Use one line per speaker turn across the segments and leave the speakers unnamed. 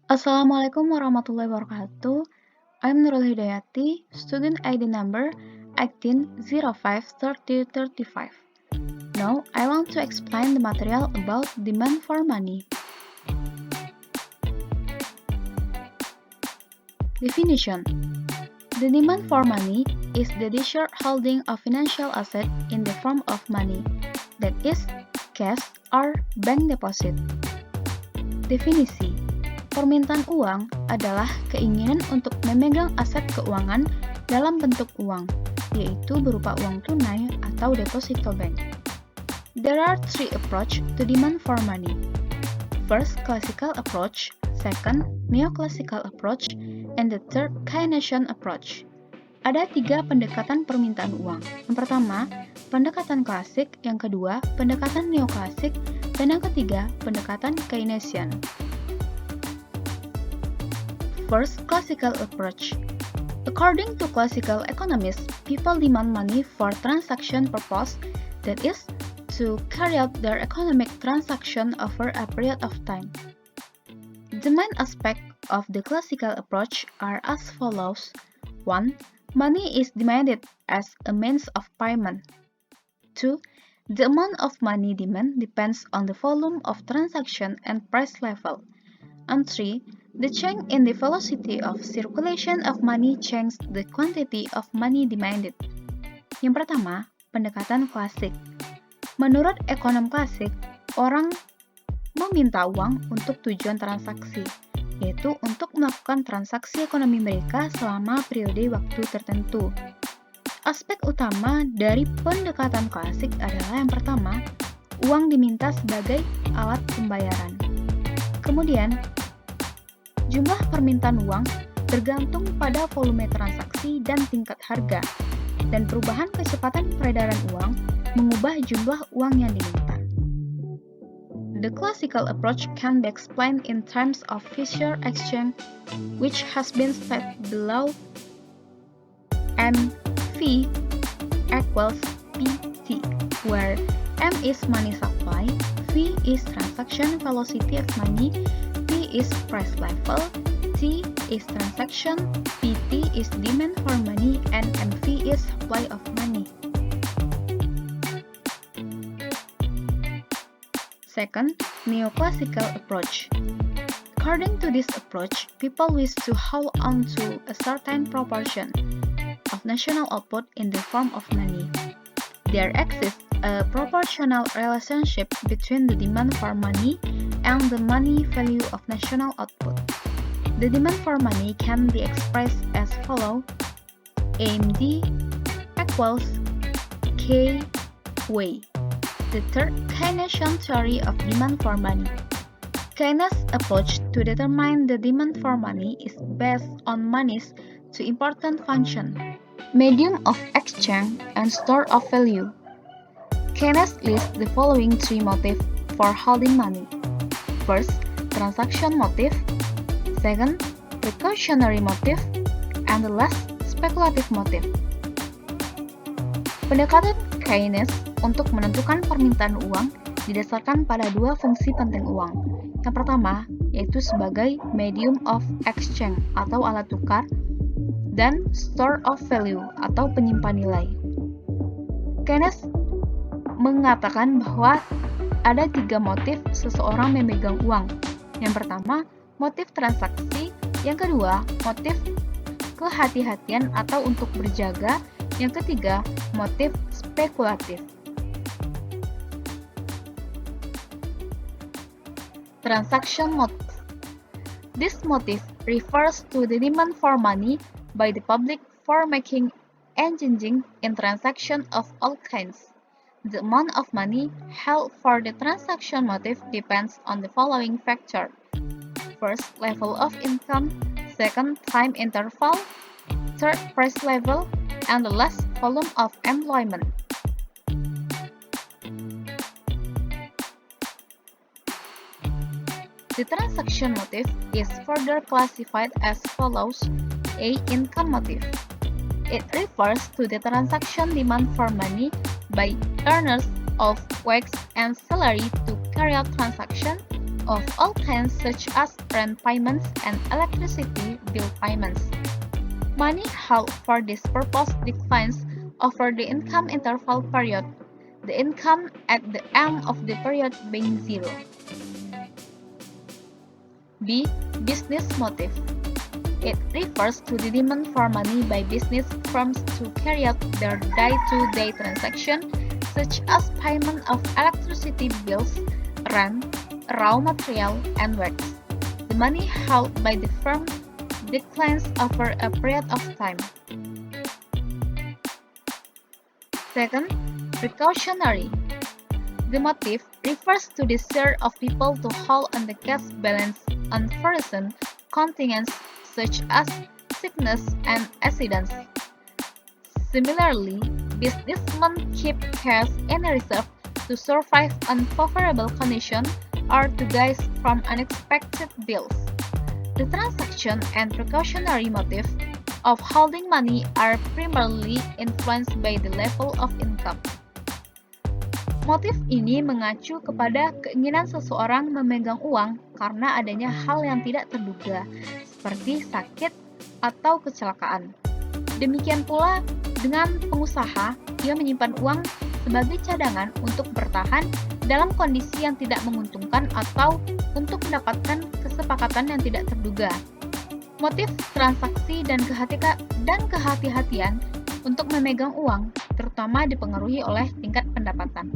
Assalamualaikum warahmatullahi wabarakatuh. I'm Nurul Hidayati, student ID number 18053035. Now, I want to explain the material about demand for money. Definition. The demand for money is the desired holding of financial asset in the form of money, that is, cash or bank deposit. Definisi. Permintaan uang adalah keinginan untuk memegang aset keuangan dalam bentuk uang, yaitu berupa uang tunai atau deposito bank. There are three approaches to demand for money. First, classical approach, second, neoclassical approach, and the third, Keynesian approach. Ada tiga pendekatan permintaan uang. Yang pertama, pendekatan klasik, yang kedua, pendekatan neoklasik, dan yang ketiga, pendekatan Keynesian. First, classical approach. According to classical economists, people demand money for transaction purpose, that is, to carry out their economic transaction over a period of time. The main aspects of the classical approach are as follows. 1. Money is demanded as a means of payment. 2. The amount of money demand depends on the volume of transaction and price level. And 3. The change in the velocity of circulation of money changes the quantity of money demanded. Yang pertama, pendekatan klasik. Menurut ekonom klasik, orang meminta uang untuk tujuan transaksi, yaitu untuk melakukan transaksi ekonomi mereka selama periode waktu tertentu. Aspek utama dari pendekatan klasik adalah yang pertama, uang diminta sebagai alat pembayaran. Kemudian, jumlah permintaan uang tergantung pada volume transaksi dan tingkat harga, dan perubahan kecepatan peredaran uang mengubah jumlah uang yang diminta. The classical approach can be explained in terms of Fisher exchange, which has been stated below. MV equals PT, where M is money supply, V is transaction velocity of money, P is price level, T is transaction, PT is demand for money, and MV is supply of money. Second, neoclassical approach. According to this approach, people wish to hold on to a certain proportion of national output in the form of money. There exists a proportional relationship between the demand for money and the money value of national output. The demand for money can be expressed as follows: AMD equals KW. The third Keynesian theory of demand for money. Keynes' approach to determine the demand for money is based on money's two important functions: medium of exchange and store of value. Keynes lists the following three motives for holding money. First, transaction motive. Second, precautionary motive. And the last, speculative motive. Pendekatan Keynes untuk menentukan permintaan uang didasarkan pada dua fungsi penting uang. Yang pertama, yaitu sebagai medium of exchange atau alat tukar, dan store of value atau penyimpan nilai. Keynes mengatakan bahwa ada tiga motif seseorang memegang uang. Yang pertama, motif transaksi. Yang kedua, motif kehati-hatian atau untuk berjaga. Yang ketiga, motif spekulatif. Transaction motive. This motive refers to the demand for money by the public for making, engaging in transaction of all kinds. The amount of money held for the transaction motive depends on the following factors. First, level of income. Second, time interval. Third, price level. And the last, volume of employment. The transaction motive is further classified as follows. A. Income motive. It refers to the transaction demand for money by earners of wage and salary to carry out transaction. of all kinds such as rent payments and electricity bill payments. Money held for this purpose declines over the income interval period, the income at the end of the period being zero. B. Business motive. It refers to the demand for money by business firms to carry out their day-to-day transactions, such as payment of electricity bills, rent, raw material, and works. The money held by the firm declines over a period of time. Second, precautionary. The motive refers to the desire of people to hold on the cash balance unforeseen contingents such as sickness and accidents. Similarly, businessmen keep cash in reserve to survive unfavorable conditions or to guide from unexpected bills. The transaction and precautionary motive of holding money are primarily influenced by the level of income. Motif ini mengacu kepada keinginan seseorang memegang uang karena adanya hal yang tidak terduga, seperti sakit atau kecelakaan. Demikian pula dengan pengusaha, dia menyimpan uang sebagai cadangan untuk bertahan dalam kondisi yang tidak menguntungkan atau untuk mendapatkan kesepakatan yang tidak terduga. Motif transaksi dan kehati-hatian untuk memegang uang terutama dipengaruhi oleh tingkat pendapatan.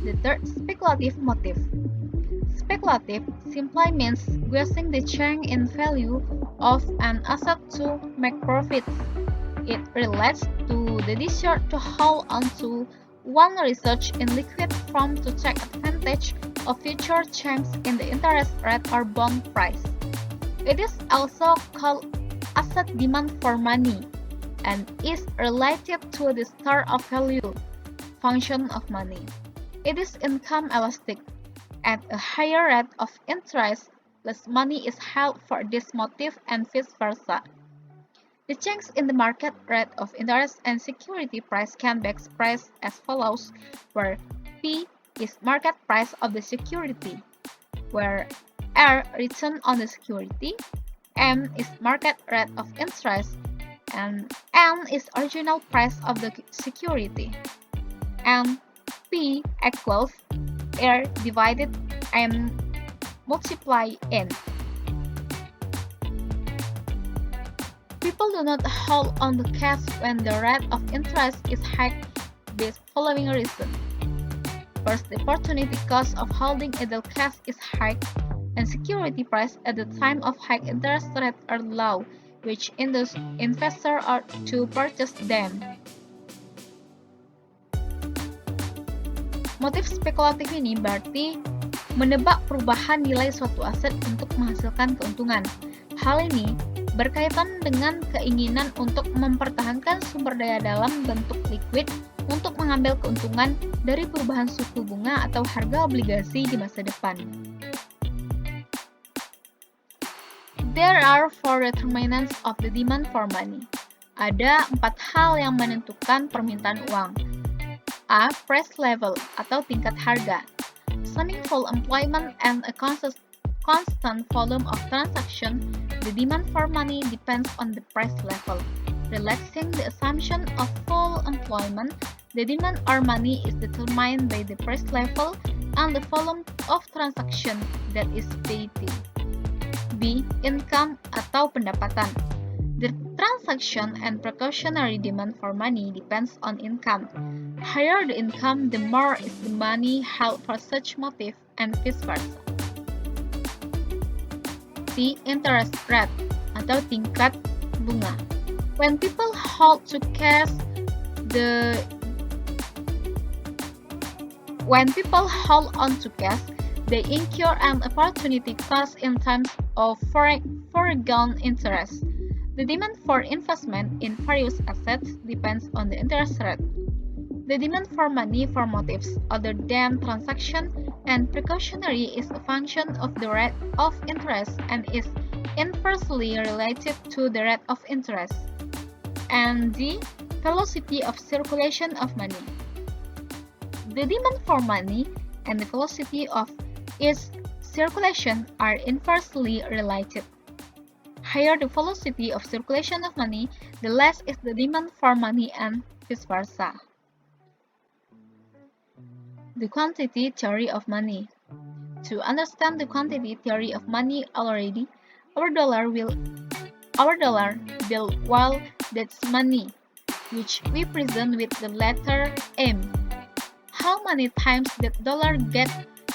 The third, speculative motive. Speculative simply means guessing the change in value of an asset to make profits. It relates to the desire to hold onto one research in liquid form to take advantage of future changes in the interest rate or bond price. It is also called asset demand for money and is related to the store of value function of money. It is income elastic. At a higher rate of interest, less money is held for this motive and vice versa. The change in the market rate of interest and security price can be expressed as follows, where P is market price of the security, where R return on the security, M is market rate of interest, and N is original price of the security. And P equals R divided M multiply N. People do not hold on the cash when the rate of interest is high for the following reason. First, the opportunity cost of holding idle cash is high, and security price at the time of high interest rate are low, which induce investors to purchase them. Motif spekulatif ini berarti menebak perubahan nilai suatu aset untuk menghasilkan keuntungan. Hal ini berkaitan dengan keinginan untuk mempertahankan sumber daya dalam bentuk liquid untuk mengambil keuntungan dari perubahan suku bunga atau harga obligasi di masa depan. There are 4 determinants of the demand for money. Ada 4 hal yang menentukan permintaan uang. A. Price level atau tingkat harga. Assuming full employment and a constant volume of transaction, the demand for money depends on the price level. Relaxing the assumption of full employment, the demand for money is determined by the price level and the volume of transaction that is paid. B. Income atau pendapatan. The transaction and precautionary demand for money depends on income. Higher the income, the more is the money held for such motive, and vice versa. C. Interest rate atau tingkat bunga. When people hold to cash, they incur an opportunity cost in terms of foregone interest. The demand for investment in various assets depends on the interest rate. The demand for money for motives other than transaction and precautionary is a function of the rate of interest and is inversely related to the rate of interest. And the velocity of circulation of money. The demand for money and the velocity of its circulation are inversely related. Higher the velocity of circulation of money, the less is the demand for money and vice versa. The quantity theory of money. To understand the quantity theory of money already, our dollar bill, well, that's money, which we present with the letter M. How many times that dollar gets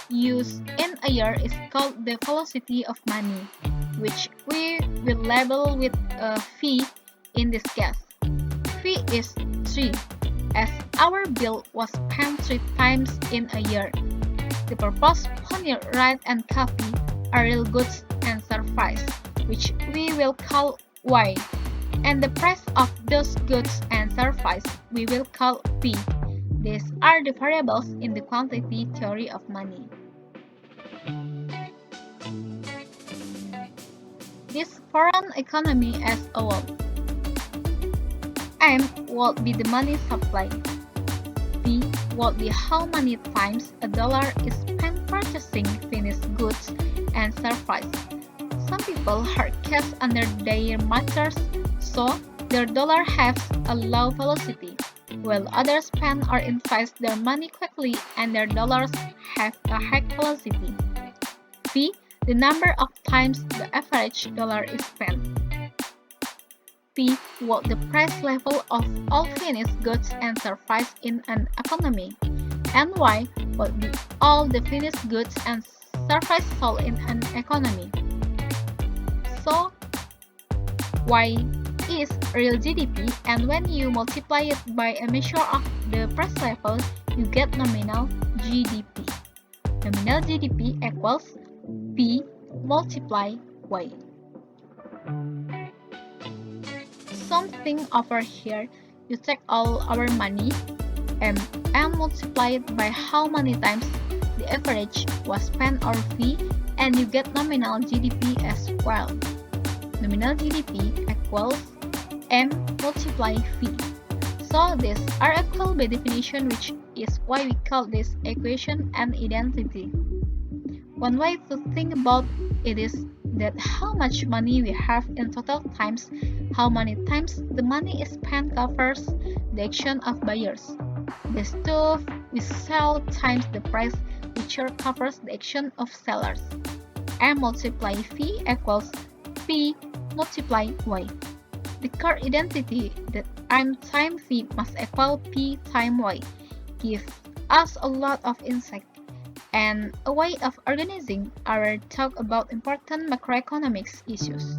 used in a year is called the velocity of money, which we will label with a V in this case. V is 3, as our bill was spent 3 times in a year. The purpose pony, ride, and coffee are real goods and services, which we will call Y, and the price of those goods and services we will call P. These are the variables in the quantity theory of money. This foreign economy as a whole. M will be the money supply. P will be how many times a dollar is spent purchasing finished goods and services. Some people hard cash under their mattress, so their dollar has a low velocity, while others spend or invest their money quickly and their dollars have a high velocity. P, the number of times the average dollar is spent. P, what the price level of all finished goods and services in an economy. And Y, what be all the finished goods and services sold in an economy. So, Y is real GDP, and when you multiply it by a measure of the price level, you get nominal GDP. Nominal GDP equals P multiply Y. Something over here, you take all our money and multiply it by how many times the average was spent or V, and you get nominal GDP as well. Nominal GDP equals M multiply V. So these are equal by definition, which is why we call this equation an identity. One way to think about it is that how much money we have in total times how many times the money is spent covers the action of buyers. The stuff we sell times the price which covers the action of sellers. M multiply V equals P multiply Y. The core identity that M times V must equal P times Y gives us a lot of insight and a way of organizing our talk about important macroeconomics issues.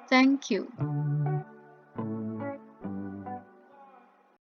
Thank you.